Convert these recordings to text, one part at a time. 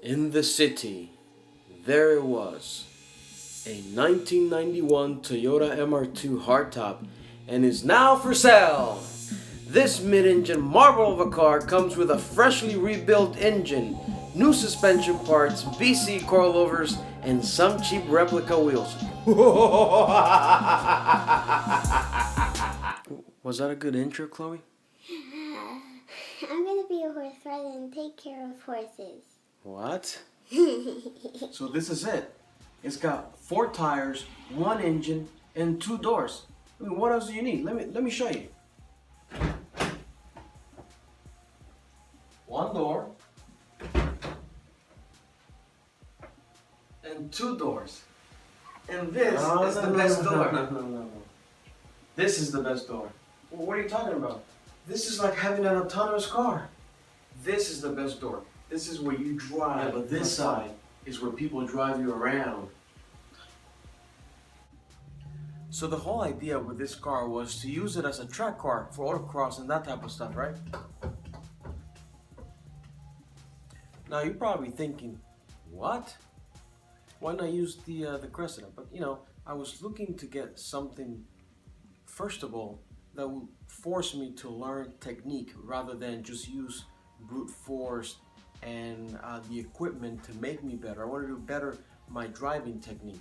In the city, there was a 1991 Toyota MR2 Hardtop and is now for sale. This mid-engine marvel of a car comes with a freshly rebuilt engine, new suspension parts, BC coilovers, and some cheap replica wheels. Was that a good intro, Chloe? I'm gonna be a horse rider and take care of horses. What? So this is it. It's got 4 tires, 1 engine, and 2 doors. I mean, what else do you need? Let me show you. 1 door and 2 doors. And this is the best door. No. This is the best door. What are you talking about? This is like having an autonomous car. This is the best door. This is where you drive. Yeah, but this side is where people drive you around. So the whole idea with this car was to use it as a track car for autocross and that type of stuff, right? Now you're probably thinking, what? Why not use the Cressida? But you know, I was looking to get something, first of all, that would force me to learn technique rather than just use brute force and the equipment to make me better. I wanted to better my driving technique.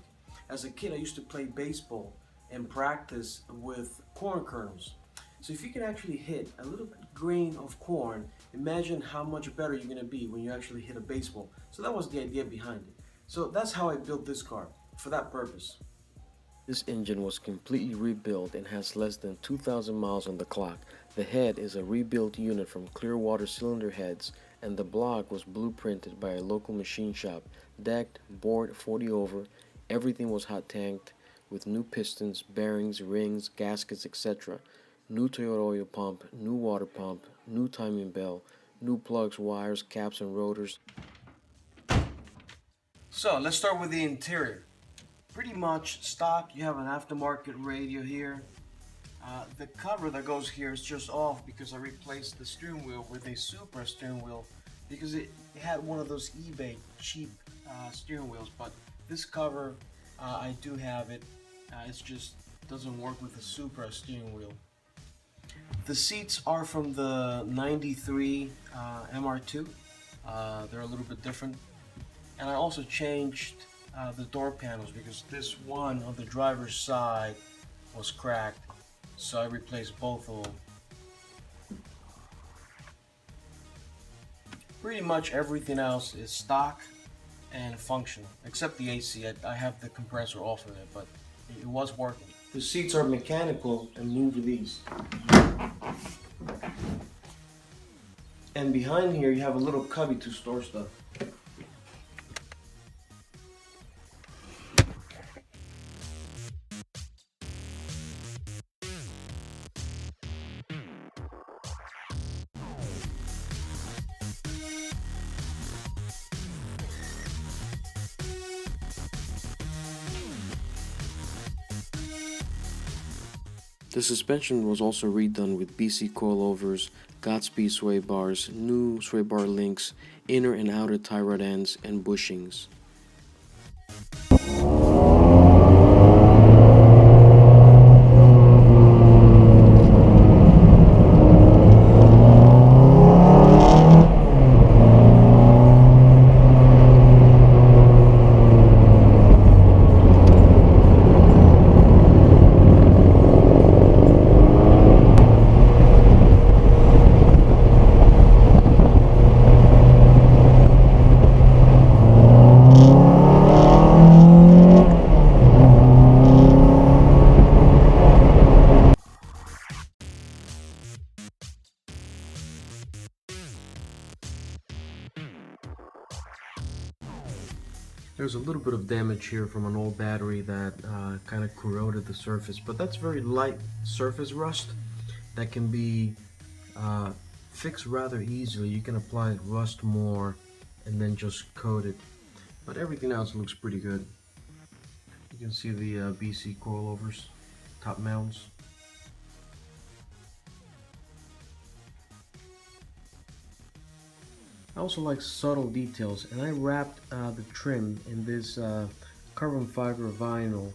As a kid, I used to play baseball and practice with corn kernels. So if you can actually hit a little grain of corn, imagine how much better you're gonna be when you actually hit a baseball. So that was the idea behind it. So that's how I built this car, for that purpose. This engine was completely rebuilt and has less than 2,000 miles on the clock. The head is a rebuilt unit from Clearwater cylinder heads, and the block was blueprinted by a local machine shop, decked, bored 40 over. Everything was hot tanked with new pistons, bearings, rings, gaskets, etc. New Toyota oil pump, new water pump, new timing bell, new plugs, wires, caps, and rotors. So let's start with the interior. Pretty much stock. You have an aftermarket radio here. The cover that goes here is just off because I replaced the steering wheel with a Supra steering wheel because it had one of those eBay cheap steering wheels. But this cover, I do have it. It just doesn't work with the Supra steering wheel. The seats are from the 93 MR2. They're a little bit different. And I also changed the door panels because this one on the driver's side was cracked, so I replaced both of them. Pretty much everything else is stock and functional, except the AC. I have the compressor off of it, but it was working. The seats are mechanical and move these. And behind here you have a little cubby to store stuff. The suspension was also redone with BC coilovers, Godspeed sway bars, new sway bar links, inner and outer tie rod ends, and bushings. There's a little bit of damage here from an old battery that kind of corroded the surface, but that's very light surface rust that can be fixed rather easily. You can apply rust more and then just coat it, but everything else looks pretty good. You can see the BC coilovers, top mounts. I also like subtle details, and I wrapped the trim in this carbon fiber vinyl,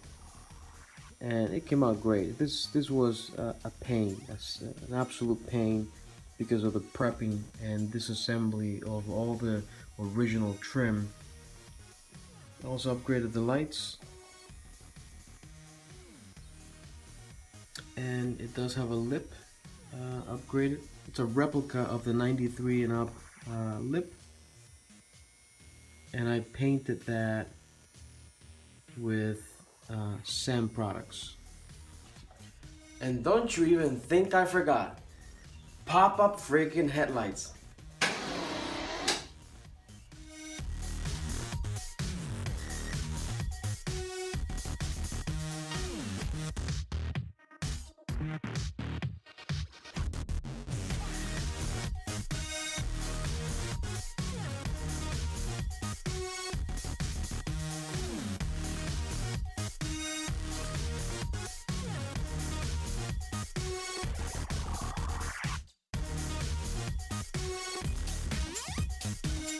and it came out great. This was a pain, an absolute pain, because of the prepping and disassembly of all the original trim. I also upgraded the lights, and it does have a lip upgraded. It's a replica of the 93 and up lip, and I painted that with Sam products. And don't you even think I forgot, pop-up freaking headlights.